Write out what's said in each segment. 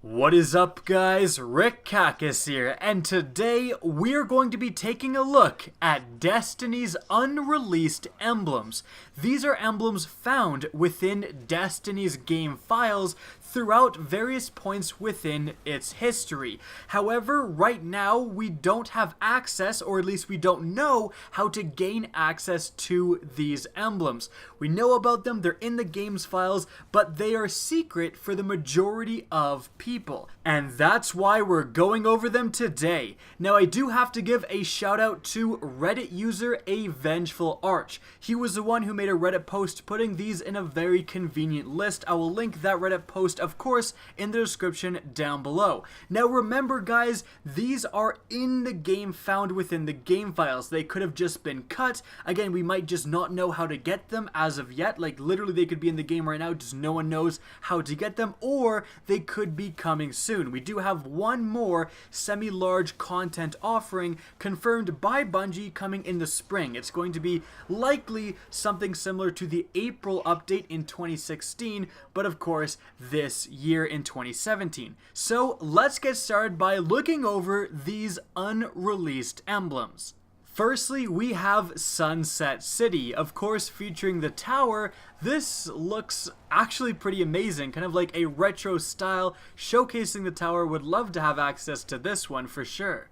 What is up, guys? Rick Kakis here, and today we're going to be taking a look at Destiny's unreleased emblems. These are emblems found within Destiny's game files throughout various points within its history. However, right now we don't have access, or at least we don't know how to gain access to these emblems. We know about them, they're in the game's files, but they are secret for the majority of people. And that's why we're going over them today. Now, I do have to give a shout out to Reddit user A Vengeful Arch. He was the one who made a Reddit post putting these in a very convenient list. I will link that Reddit post, of course, in the description down below. Now remember, guys, these are in the game, found within the game files. They could have just been cut. Again, we might just not know how to get them as of yet. Like, literally they could be in the game right now, just no one knows how to get them, or they could be coming soon. We do have one more semi-large content offering confirmed by Bungie coming in the spring. It's going to be likely something similar to the April update in 2016, but of course this year in 2017. So let's get started by looking over these unreleased emblems. Firstly, we have Sunset City, of course featuring the tower. This looks actually pretty amazing, kind of like a retro style, showcasing the tower. Would love to have access to this one for sure.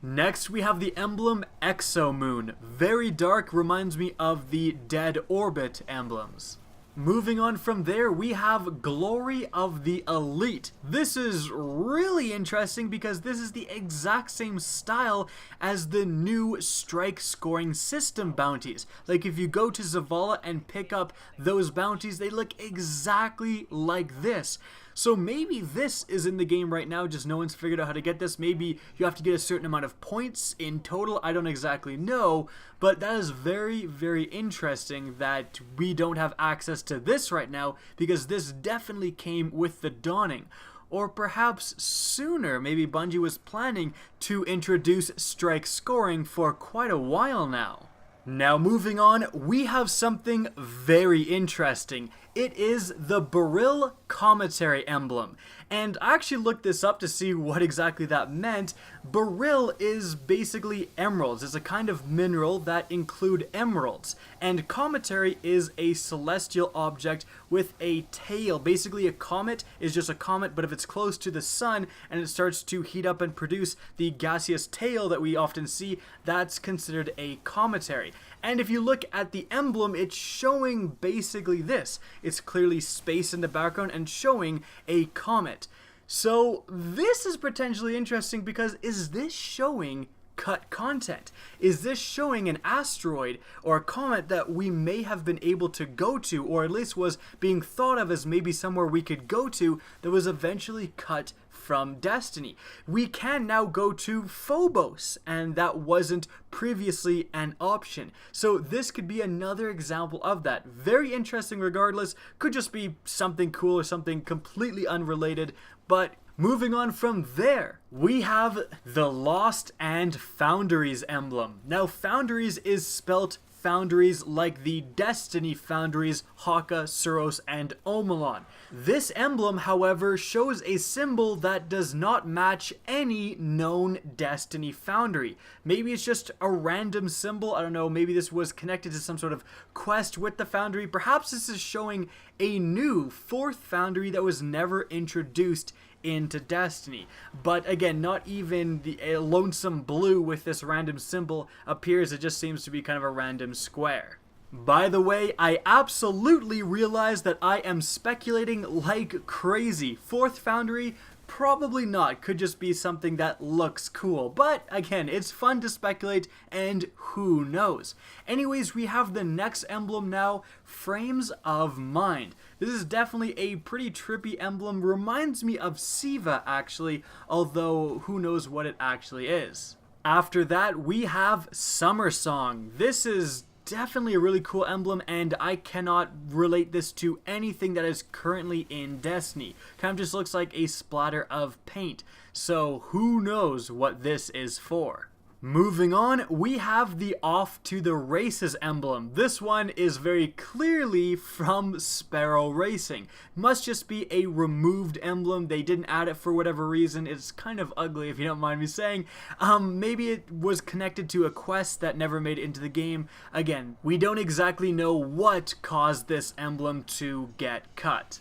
Next, we have the emblem Exomoon. Very dark, reminds me of the Dead Orbit emblems. Moving on from there, we have Glory of the Elite. This is really interesting because this is the exact same style as the new strike scoring system bounties. Like, if you go to Zavala and pick up those bounties, they look exactly like this. So maybe this is in the game right now, just no one's figured out how to get this. Maybe you have to get a certain amount of points in total, I don't exactly know, but that is very, very interesting that we don't have access to this right now, because this definitely came with the Dawning. Or perhaps sooner, maybe Bungie was planning to introduce strike scoring for quite a while now. Now moving on, we have something very interesting. It is the Beryl Cometary emblem. And I actually looked this up to see what exactly that meant. Beryl is basically emeralds. It's a kind of mineral that include emeralds. And cometary is a celestial object with a tail. Basically, a comet is just a comet, but if it's close to the sun and it starts to heat up and produce the gaseous tail that we often see, that's considered a cometary. And if you look at the emblem, it's showing basically this. It's clearly space in the background and showing a comet. So this is potentially interesting, because is this showing cut content? Is this showing an asteroid or a comet that we may have been able to go to, or at least was being thought of as maybe somewhere we could go to, that was eventually cut from Destiny? We can now go to Phobos, and that wasn't previously an option. So this could be another example of that. Very interesting regardless. Could just be something cool or something completely unrelated. But moving on from there, we have the Lost and Foundries emblem. Now, Foundries is spelt Foundries like the Destiny Foundries, Haka, Suros, and Omelon. This emblem, however, shows a symbol that does not match any known Destiny Foundry. Maybe it's just a random symbol, I don't know, maybe this was connected to some sort of quest with the Foundry. Perhaps this is showing a new fourth Foundry that was never introduced into Destiny. But again, not even the lonesome blue with this random symbol appears. It just seems to be kind of a random square. By the way, I absolutely realize that I am speculating like crazy. Fourth Foundry? Probably not. Could just be something that looks cool. But again, it's fun to speculate, and who knows. Anyways, we have the next emblem now, Frames of Mind. This is definitely a pretty trippy emblem. Reminds me of Siva, actually, although who knows what it actually is. After that, we have Summer Song. This is definitely a really cool emblem, and I cannot relate this to anything that is currently in Destiny. Kind of just looks like a splatter of paint. So who knows what this is for. Moving on, we have the Off to the Races emblem. This one is very clearly from Sparrow Racing. Must just be a removed emblem. They didn't add it for whatever reason. It's kind of ugly if you don't mind me saying. Maybe it was connected to a quest that never made it into the game. Again, we don't exactly know what caused this emblem to get cut.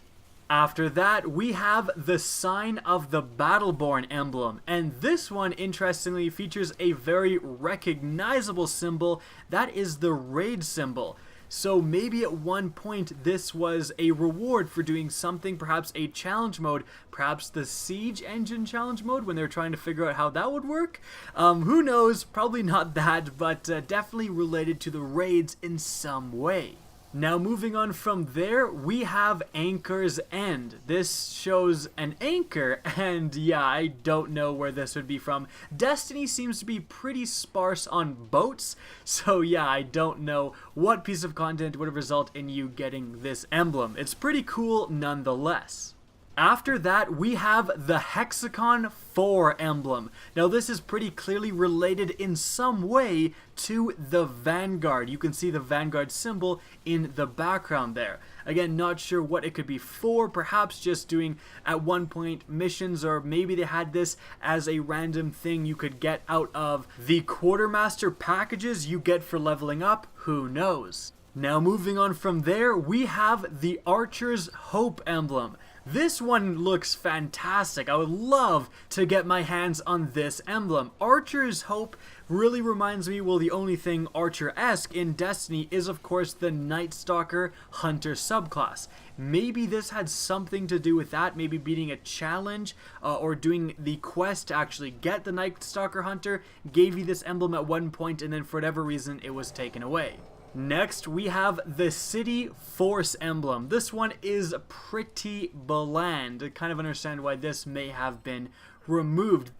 After that, we have the Sign of the Battleborn emblem, and this one interestingly features a very recognizable symbol. That is the raid symbol. So maybe at one point this was a reward for doing something, perhaps a challenge mode, perhaps the Siege Engine challenge mode when they're trying to figure out how that would work. Who knows, probably not that, but definitely related to the raids in some way. Now moving on from there, we have Anchor's End. This shows an anchor, and yeah, I don't know where this would be from. Destiny seems to be pretty sparse on boats, so yeah, I don't know what piece of content would result in you getting this emblem. It's pretty cool nonetheless. After that, we have the Hexacon 4 emblem. Now this is pretty clearly related in some way to the Vanguard. You can see the Vanguard symbol in the background there. Again, not sure what it could be for, perhaps just doing at one point missions, or maybe they had this as a random thing you could get out of the Quartermaster packages you get for leveling up, who knows. Now moving on from there, we have the Archer's Hope emblem. This one looks fantastic. I would love to get my hands on this emblem. Archer's Hope really reminds me, well, the only thing Archer-esque in Destiny is of course the Night Stalker Hunter subclass. Maybe this had something to do with that, maybe beating a challenge or doing the quest to actually get the Night Stalker Hunter gave you this emblem at one point, and then for whatever reason it was taken away. Next, we have the City Force emblem. This one is pretty bland. I kind of understand why this may have been removed.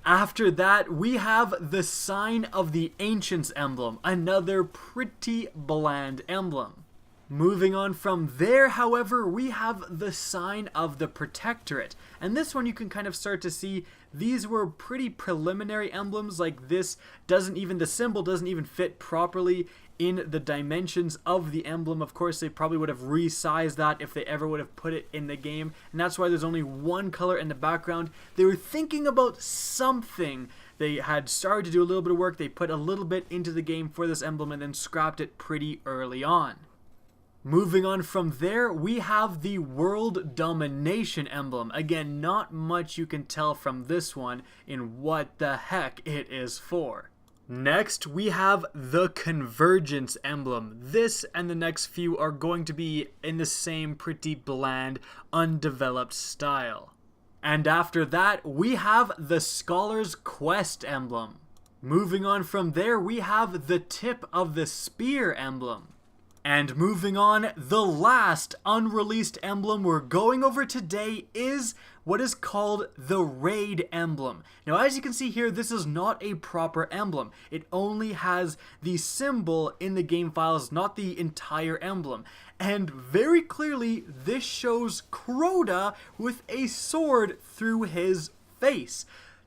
After that, we have the Sign of the Ancients emblem, another pretty bland emblem. Moving on from there, however, we have the Sign of the Protectorate. And this one you can kind of start to see these were pretty preliminary emblems. Like this the symbol doesn't even fit properly in the dimensions of the emblem. Of course, they probably would have resized that if they ever would have put it in the game. And that's why there's only one color in the background. They were thinking about something. They had started to do a little bit of work. They put a little bit into the game for this emblem and then scrapped it pretty early on. Moving on from there, we have the World Domination emblem. Again, not much you can tell from this one in what the heck it is for. Next, we have the Convergence emblem. This and the next few are going to be in the same pretty bland, undeveloped style. And after that, we have the Scholar's Quest emblem. Moving on from there, we have the Tip of the Spear emblem. And moving on, the last unreleased emblem we're going over today is what is called the Raid emblem. Now, as you can see here, this is not a proper emblem. It only has the symbol in the game files, not the entire emblem. And very clearly, this shows Crota with a sword through his face.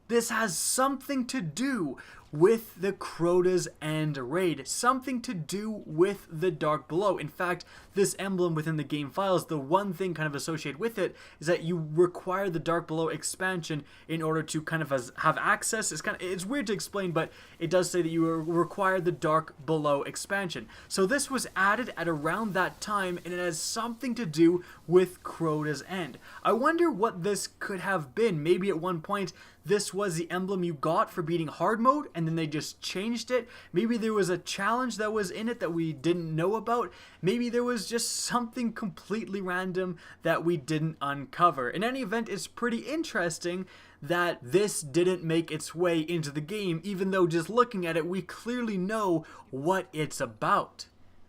This has something to do with the Crota's End raid, something to do with the Dark Below. In fact, this emblem within the game files, the one thing kind of associated with it is that you require the Dark Below expansion in order to kind of have access. It's weird to explain, but it does say that you require the Dark Below expansion. So this was added at around that time, and it has something to do with Crota's End. I wonder what this could have been. Maybe at one point this was the emblem you got for beating hard mode, and then they just changed it. Maybe there was a challenge that was in it that we didn't know about. Maybe there was just something completely random that we didn't uncover. In any event, it's pretty interesting that this didn't make its way into the game, even though just looking at it, we clearly know what it's about.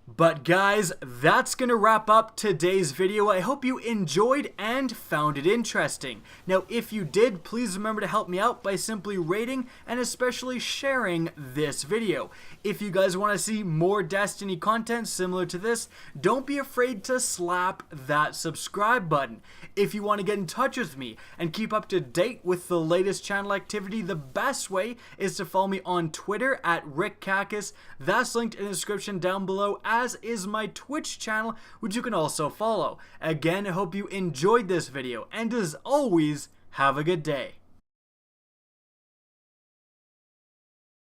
But guys, that's gonna wrap up today's video. I hope you enjoyed and found it interesting. Now, if you did, please remember to help me out by simply rating and especially sharing this video. If you guys want to see more Destiny content similar to this, don't be afraid to slap that subscribe button. If you want to get in touch with me and keep up to date with the latest channel activity, the best way is to follow me on Twitter at RickCacus. That's linked in the description down below, as is my Twitch channel, which you can also follow. Again, I hope you enjoyed this video, and as always, have a good day.